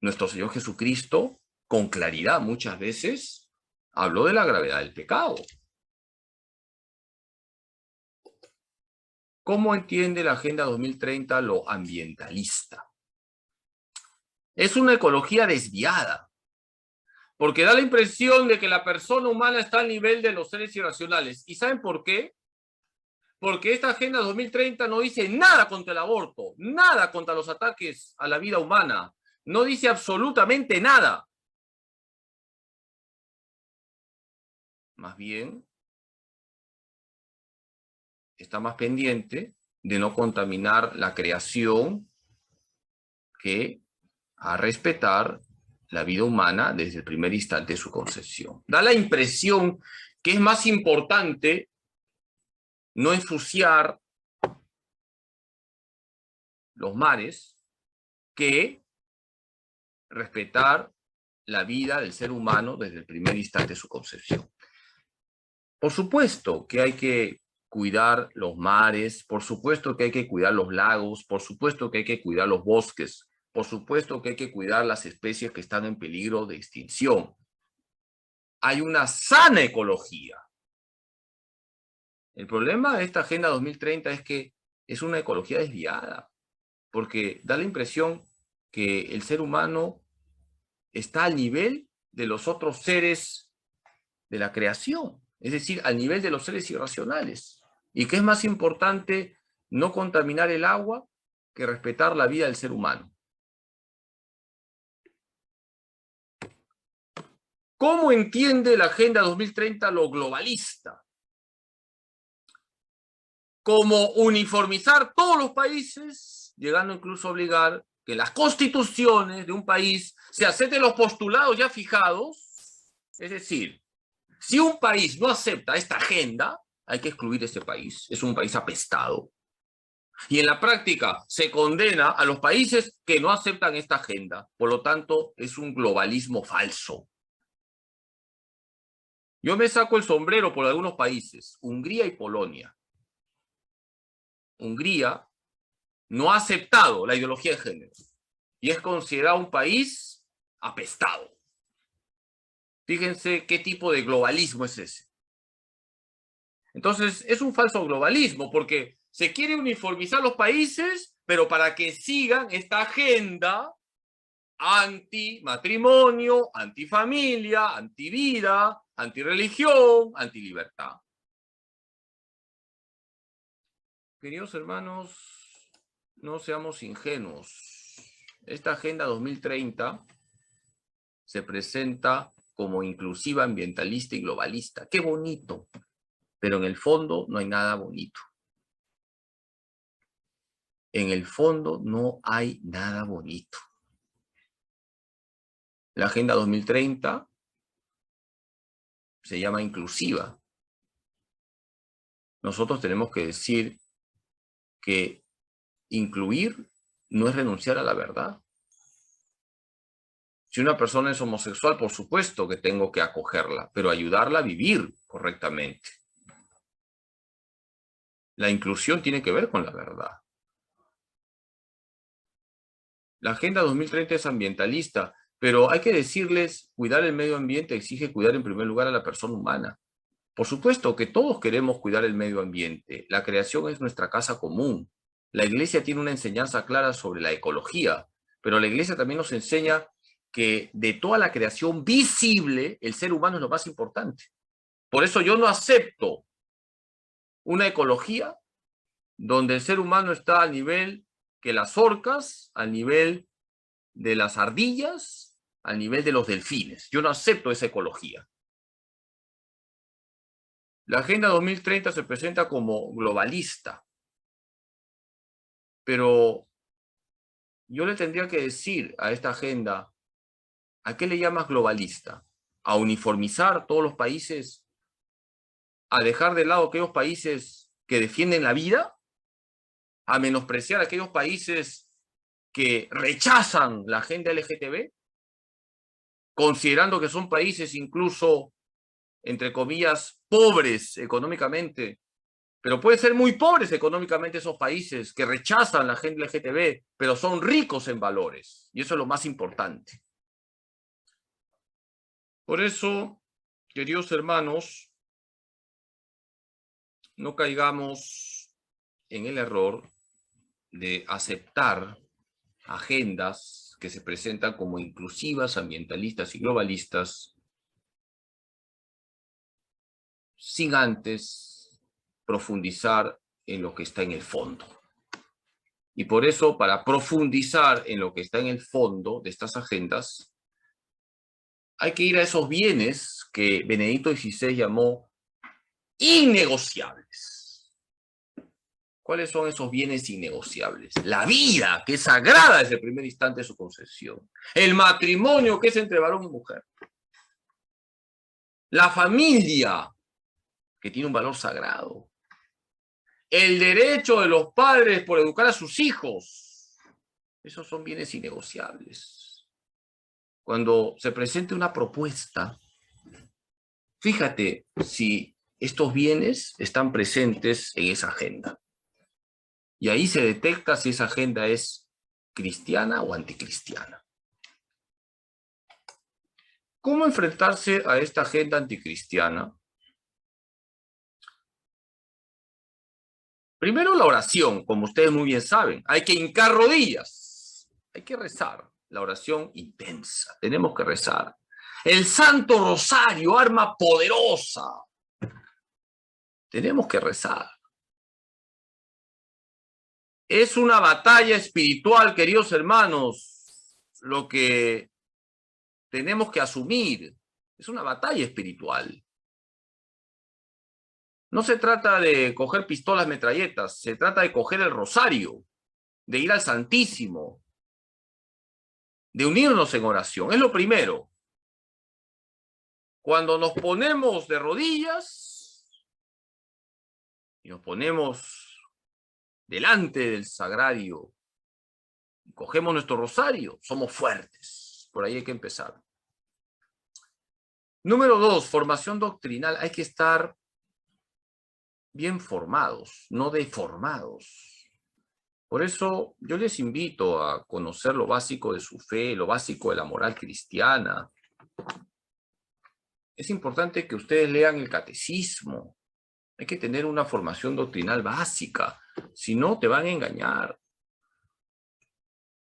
Nuestro Señor Jesucristo, con claridad muchas veces, habló de la gravedad del pecado. ¿Cómo entiende la Agenda 2030 lo ambientalista? Es una ecología desviada, porque da la impresión de que la persona humana está al nivel de los seres irracionales. ¿Y saben por qué? Porque esta Agenda 2030 no dice nada contra el aborto, nada contra los ataques a la vida humana, no dice absolutamente nada. Más bien, está más pendiente de no contaminar la creación que a respetar la vida humana desde el primer instante de su concepción. Da la impresión que es más importante no ensuciar los mares que respetar la vida del ser humano desde el primer instante de su concepción. Por supuesto que hay que cuidar los mares, por supuesto que hay que cuidar los lagos, por supuesto que hay que cuidar los bosques, por supuesto que hay que cuidar las especies que están en peligro de extinción. Hay una sana ecología. El problema de esta Agenda 2030 es que es una ecología desviada, porque da la impresión que el ser humano está al nivel de los otros seres de la creación, es decir, al nivel de los seres irracionales, y que es más importante no contaminar el agua que respetar la vida del ser humano. ¿Cómo entiende la Agenda 2030 lo globalista? Como uniformizar todos los países, llegando incluso a obligar que las constituciones de un país se acepten los postulados ya fijados. Es decir, si un país no acepta esta agenda, hay que excluir ese país. Es un país apestado. Y en la práctica se condena a los países que no aceptan esta agenda. Por lo tanto, es un globalismo falso. Yo me saco el sombrero por algunos países, Hungría y Polonia. Hungría no ha aceptado la ideología de género y es considerado un país apestado. Fíjense qué tipo de globalismo es ese. Entonces, es un falso globalismo porque se quiere uniformizar los países, pero para que sigan esta agenda anti-matrimonio, anti-familia, anti-vida, anti-religión, anti-libertad. Queridos hermanos, no seamos ingenuos. Esta Agenda 2030 se presenta como inclusiva, ambientalista y globalista. ¡Qué bonito! Pero en el fondo no hay nada bonito. En el fondo no hay nada bonito. La Agenda 2030 se llama inclusiva. Nosotros tenemos que decir que incluir no es renunciar a la verdad. Si una persona es homosexual, por supuesto que tengo que acogerla, pero ayudarla a vivir correctamente. La inclusión tiene que ver con la verdad. La Agenda 2030 es ambientalista, pero hay que decirles, cuidar el medio ambiente exige cuidar en primer lugar a la persona humana. Por supuesto que todos queremos cuidar el medio ambiente. La creación es nuestra casa común. La Iglesia tiene una enseñanza clara sobre la ecología, pero la Iglesia también nos enseña que de toda la creación visible, el ser humano es lo más importante. Por eso yo no acepto una ecología donde el ser humano está al nivel que las orcas, al nivel de las ardillas, al nivel de los delfines. Yo no acepto esa ecología. La Agenda 2030 se presenta como globalista, pero yo le tendría que decir a esta agenda, ¿a qué le llamas globalista? ¿A uniformizar todos los países? ¿A dejar de lado aquellos países que defienden la vida? ¿A menospreciar a aquellos países que rechazan la agenda LGTB? Considerando que son países incluso, entre comillas, pobres económicamente, pero pueden ser muy pobres económicamente esos países que rechazan la agenda LGTB, pero son ricos en valores, y eso es lo más importante. Por eso, queridos hermanos, no caigamos en el error de aceptar agendas que se presentan como inclusivas, ambientalistas y globalistas, sin antes profundizar en lo que está en el fondo. Y por eso, para profundizar en lo que está en el fondo de estas agendas, hay que ir a esos bienes que Benedicto XVI llamó innegociables. ¿Cuáles son esos bienes innegociables? La vida, que es sagrada desde el primer instante de su concepción. El matrimonio, que es entre varón y mujer. La familia, que tiene un valor sagrado. El derecho de los padres por educar a sus hijos. Esos son bienes innegociables. Cuando se presente una propuesta, fíjate si estos bienes están presentes en esa agenda. Y ahí se detecta si esa agenda es cristiana o anticristiana. ¿Cómo enfrentarse a esta agenda anticristiana? Primero la oración, como ustedes muy bien saben. Hay que hincar rodillas. Hay que rezar. La oración intensa. Tenemos que rezar. El Santo Rosario, arma poderosa. Tenemos que rezar. Es una batalla espiritual, queridos hermanos, lo que tenemos que asumir. Es una batalla espiritual. No se trata de coger pistolas metralletas, se trata de coger el rosario, de ir al Santísimo, de unirnos en oración. Es lo primero. Cuando nos ponemos de rodillas y nos ponemos delante del sagrario, cogemos nuestro rosario, somos fuertes. Por ahí hay que empezar. Número 2, formación doctrinal. Hay que estar bien formados, no deformados. Por eso yo les invito a conocer lo básico de su fe, lo básico de la moral cristiana. Es importante que ustedes lean el catecismo. Hay que tener una formación doctrinal básica, si no te van a engañar.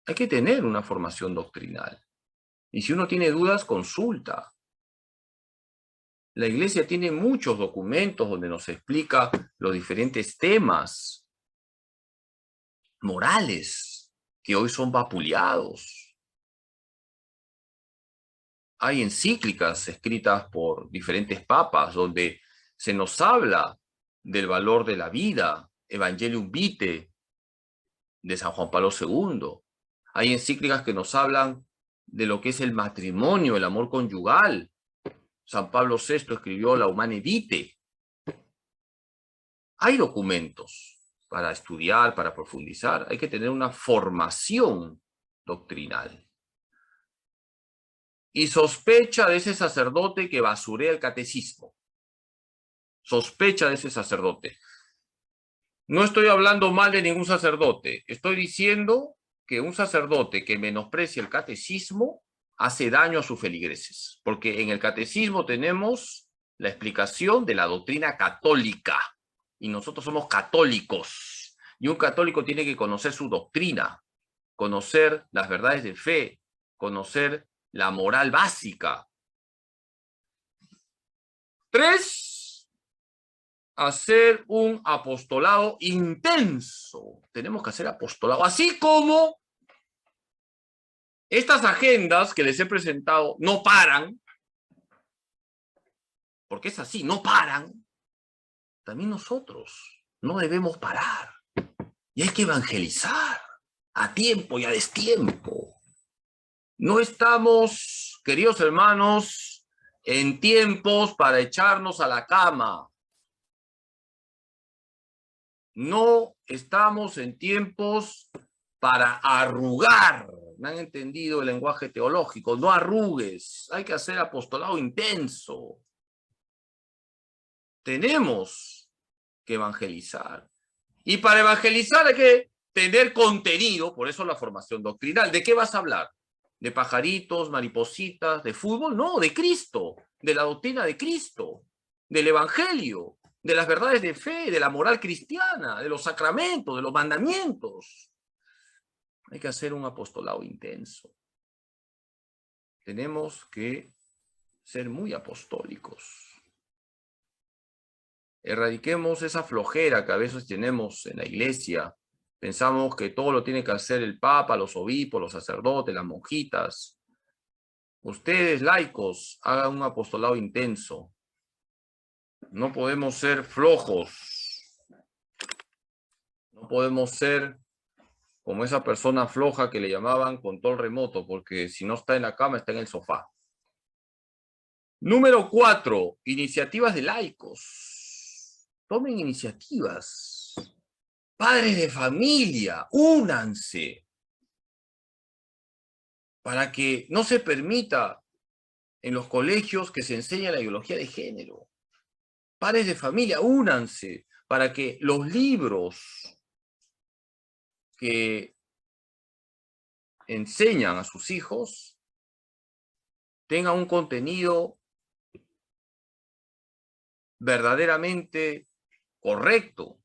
Hay que tener una formación doctrinal. Y si uno tiene dudas, consulta. La Iglesia tiene muchos documentos donde nos explica los diferentes temas morales que hoy son vapuleados. Hay encíclicas escritas por diferentes papas donde se nos habla del valor de la vida, Evangelium Vitae, de San Juan Pablo II. Hay encíclicas que nos hablan de lo que es el matrimonio, el amor conyugal. San Pablo VI escribió la Humane Vitae. Hay documentos para estudiar, para profundizar, hay que tener una formación doctrinal. Y sospecha de ese sacerdote que basurea el catecismo. Sospecha de ese sacerdote. No estoy hablando mal de ningún sacerdote. Estoy diciendo que un sacerdote que menosprecia el catecismo hace daño a sus feligreses. Porque en el catecismo tenemos la explicación de la doctrina católica. Y nosotros somos católicos. Y un católico tiene que conocer su doctrina, conocer las verdades de fe, conocer la moral básica. 3, hacer un apostolado intenso. Tenemos que hacer apostolado. Así como estas agendas que les he presentado no paran, porque es así, no paran. También nosotros no debemos parar. Y hay que evangelizar a tiempo y a destiempo. No estamos, queridos hermanos, en tiempos para echarnos a la cama. No estamos en tiempos para arrugar. ¿Me han entendido el lenguaje teológico? No arrugues. Hay que hacer apostolado intenso. Tenemos que evangelizar. Y para evangelizar hay que tener contenido, por eso la formación doctrinal. ¿De qué vas a hablar? ¿De pajaritos, maripositas, de fútbol? No, de Cristo, de la doctrina de Cristo, del evangelio, de las verdades de fe, de la moral cristiana, de los sacramentos, de los mandamientos. Hay que hacer un apostolado intenso. Tenemos que ser muy apostólicos. Erradiquemos esa flojera que a veces tenemos en la iglesia. Pensamos que todo lo tiene que hacer el Papa, los obispos, los sacerdotes, las monjitas. Ustedes, laicos, hagan un apostolado intenso. No podemos ser flojos. No podemos ser como esa persona floja que le llamaban control remoto, porque si no está en la cama, está en el sofá. Número 4, iniciativas de laicos. Tomen iniciativas. Padres de familia, únanse. Para que no se permita en los colegios que se enseñe la ideología de género. Padres de familia, únanse. Para que los libros que enseñan a sus hijos tengan un contenido verdaderamente correcto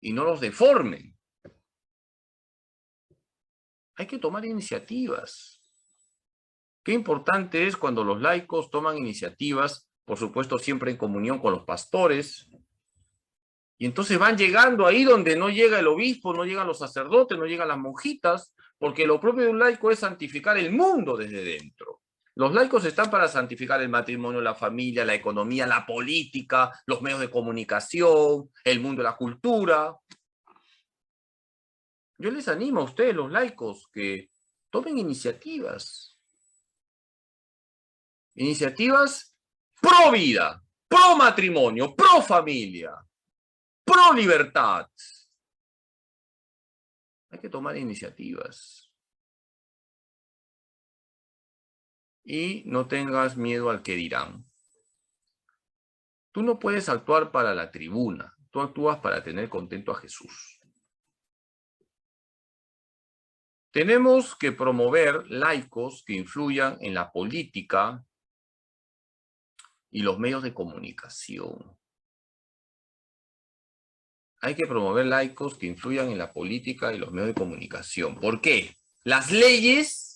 y no los deformen. Hay que tomar iniciativas. Qué importante es cuando los laicos toman iniciativas, por supuesto siempre en comunión con los pastores, y entonces van llegando ahí donde no llega el obispo, no llegan los sacerdotes, no llegan las monjitas, porque lo propio de un laico es santificar el mundo desde dentro. Los laicos están para santificar el matrimonio, la familia, la economía, la política, los medios de comunicación, el mundo de la cultura. Yo les animo a ustedes, los laicos, que tomen iniciativas. Iniciativas pro vida, pro matrimonio, pro familia, pro libertad. Hay que tomar iniciativas. Y no tengas miedo al que dirán. Tú no puedes actuar para la tribuna, tú actúas para tener contento a Jesús. Tenemos que promover laicos que influyan en la política y los medios de comunicación. Hay que promover laicos que influyan en la política y los medios de comunicación. ¿Por qué? Las leyes,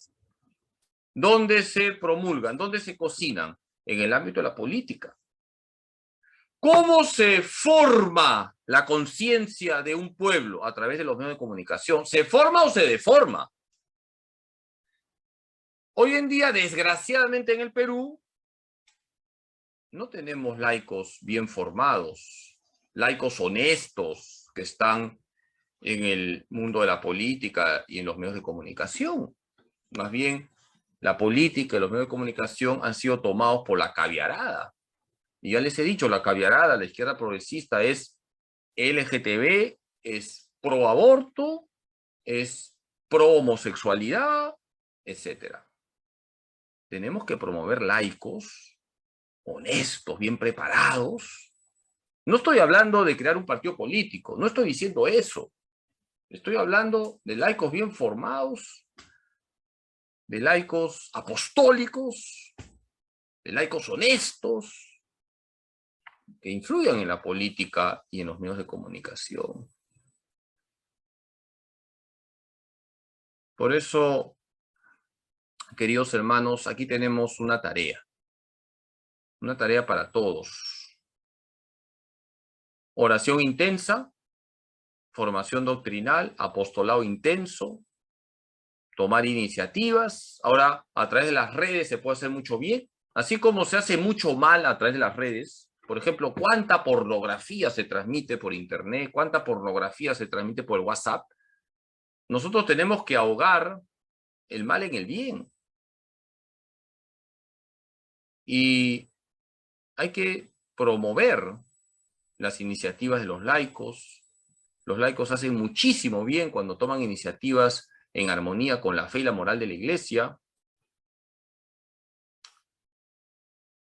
¿dónde se promulgan? ¿Dónde se cocinan? En el ámbito de la política. ¿Cómo se forma la conciencia de un pueblo a través de los medios de comunicación? ¿Se forma o se deforma? Hoy en día, desgraciadamente en el Perú, no tenemos laicos bien formados, laicos honestos que están en el mundo de la política y en los medios de comunicación. Más bien, la política y los medios de comunicación han sido tomados por la caviarada. Y ya les he dicho, la caviarada, la izquierda progresista, es LGTB es pro aborto, es pro homosexualidad, etc. Tenemos que promover laicos, honestos, bien preparados. No estoy hablando de crear un partido político, no estoy diciendo eso. Estoy hablando de laicos bien formados, de laicos apostólicos, de laicos honestos, que influyan en la política y en los medios de comunicación. Por eso, queridos hermanos, aquí tenemos una tarea para todos. Oración intensa, formación doctrinal, apostolado intenso, tomar iniciativas. Ahora, a través de las redes se puede hacer mucho bien, así como se hace mucho mal a través de las redes. Por ejemplo, ¿cuánta pornografía se transmite por internet? ¿Cuánta pornografía se transmite por WhatsApp? Nosotros tenemos que ahogar el mal en el bien. Y hay que promover las iniciativas de los laicos. Los laicos hacen muchísimo bien cuando toman iniciativas en armonía con la fe y la moral de la Iglesia.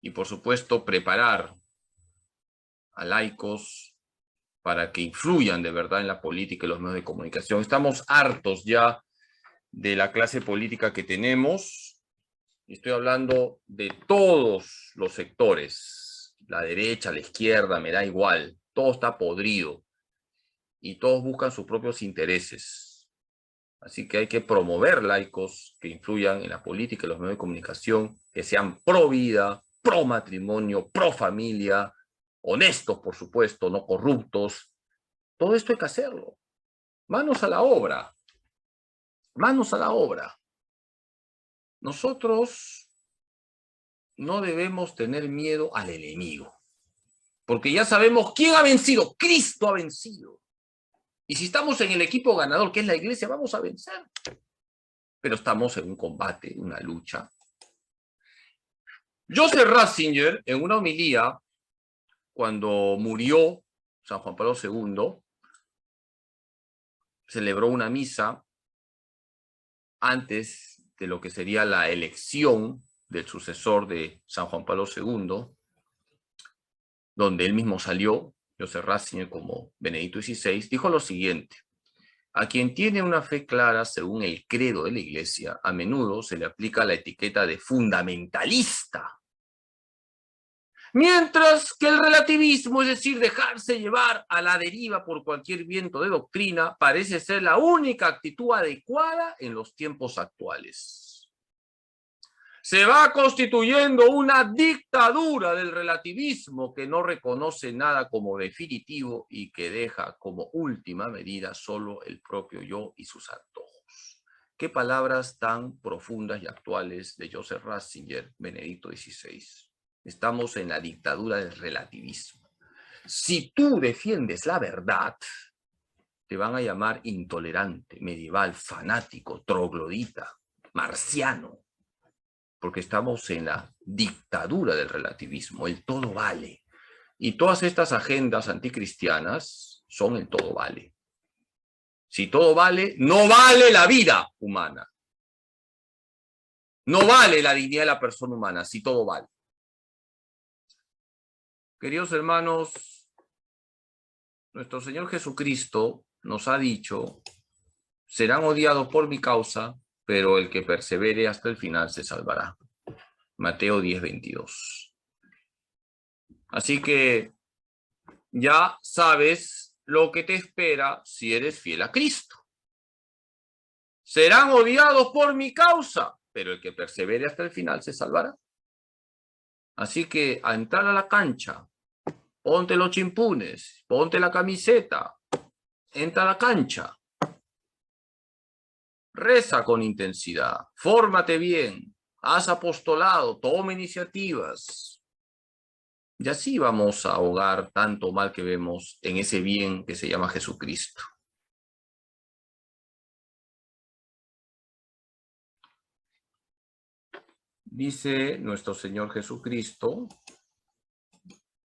Y por supuesto, preparar a laicos para que influyan de verdad en la política y los medios de comunicación. Estamos hartos ya de la clase política que tenemos. Estoy hablando de todos los sectores, la derecha, la izquierda, me da igual. Todo está podrido y todos buscan sus propios intereses. Así que hay que promover laicos que influyan en la política y los medios de comunicación, que sean pro vida, pro matrimonio, pro familia, honestos, por supuesto, no corruptos. Todo esto hay que hacerlo. Manos a la obra. Manos a la obra. Nosotros no debemos tener miedo al enemigo, porque ya sabemos quién ha vencido. Cristo ha vencido. Y si estamos en el equipo ganador, que es la iglesia, vamos a vencer. Pero estamos en un combate, una lucha. Joseph Ratzinger, en una homilía, cuando murió San Juan Pablo II, celebró una misa antes de lo que sería la elección del sucesor de San Juan Pablo II, donde él mismo salió, Joseph Ratzinger, como Benedicto XVI, dijo lo siguiente: a quien tiene una fe clara según el credo de la Iglesia, a menudo se le aplica la etiqueta de fundamentalista. Mientras que el relativismo, es decir, dejarse llevar a la deriva por cualquier viento de doctrina, parece ser la única actitud adecuada en los tiempos actuales. Se va constituyendo una dictadura del relativismo que no reconoce nada como definitivo y que deja como última medida solo el propio yo y sus antojos. Qué palabras tan profundas y actuales de Joseph Ratzinger, Benedicto XVI. Estamos en la dictadura del relativismo. Si tú defiendes la verdad, te van a llamar intolerante, medieval, fanático, troglodita, marciano, porque estamos en la dictadura del relativismo, el todo vale. Y todas estas agendas anticristianas son el todo vale. Si todo vale, no vale la vida humana. No vale la dignidad de la persona humana, si todo vale. Queridos hermanos, nuestro Señor Jesucristo nos ha dicho: serán odiados por mi causa, pero el que persevere hasta el final se salvará. Mateo 10:22. Así que ya sabes lo que te espera si eres fiel a Cristo. Serán odiados por mi causa, pero el que persevere hasta el final se salvará. Así que a entrar a la cancha, ponte los chimpunes, ponte la camiseta, entra a la cancha, reza con intensidad, fórmate bien, haz apostolado, toma iniciativas. Y así vamos a ahogar tanto mal que vemos en ese bien que se llama Jesucristo. Dice nuestro Señor Jesucristo: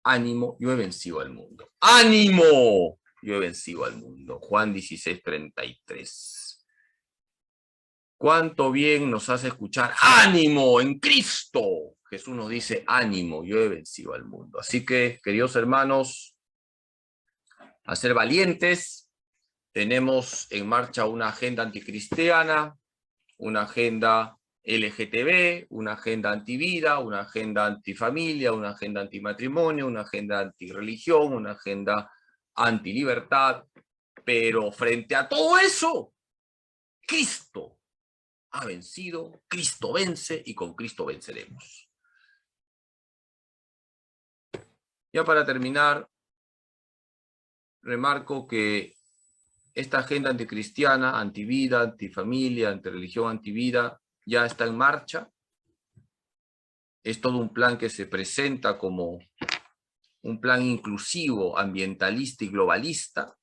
ánimo, yo he vencido al mundo. ¡Ánimo! yo he vencido al mundo. Juan 16:33. ¿Cuánto bien nos hace escuchar? ¡Ánimo en Cristo! Jesús nos dice, ánimo, yo he vencido al mundo. Así que, queridos hermanos, a ser valientes. Tenemos en marcha una agenda anticristiana, una agenda LGTB, una agenda antivida, una agenda antifamilia, una agenda antimatrimonio, una agenda antirreligión, una agenda antilibertad. Pero frente a todo eso, Cristo ha vencido, Cristo vence y con Cristo venceremos. Ya para terminar, remarco que esta agenda anticristiana, antivida, antifamilia, antirreligión, antivida, ya está en marcha. Es todo un plan que se presenta como un plan inclusivo, ambientalista y globalista.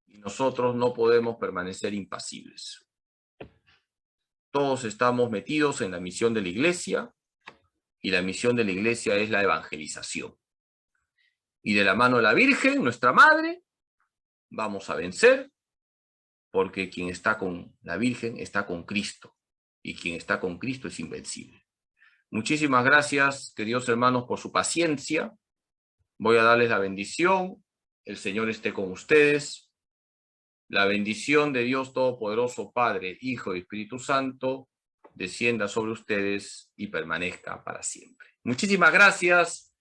Y nosotros no podemos permanecer impasibles. Todos estamos metidos en la misión de la Iglesia, y la misión de la Iglesia es la evangelización. Y de la mano de la Virgen, nuestra Madre, vamos a vencer, porque quien está con la Virgen está con Cristo, y quien está con Cristo es invencible. Muchísimas gracias, queridos hermanos, por su paciencia. Voy a darles la bendición. El Señor esté con ustedes. La bendición de Dios Todopoderoso, Padre, Hijo y Espíritu Santo, descienda sobre ustedes y permanezca para siempre. Muchísimas gracias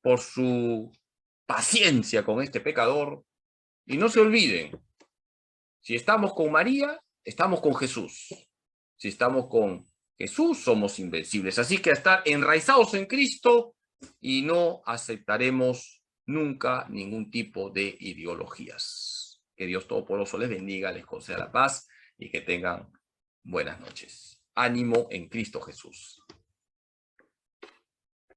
por su paciencia con este pecador. Y no se olviden, si estamos con María, estamos con Jesús. Si estamos con Jesús, somos invencibles. Así que a estar enraizados en Cristo y no aceptaremos nunca ningún tipo de ideologías. Que Dios Todopoderoso les bendiga, les conceda la paz y que tengan buenas noches. Ánimo en Cristo Jesús.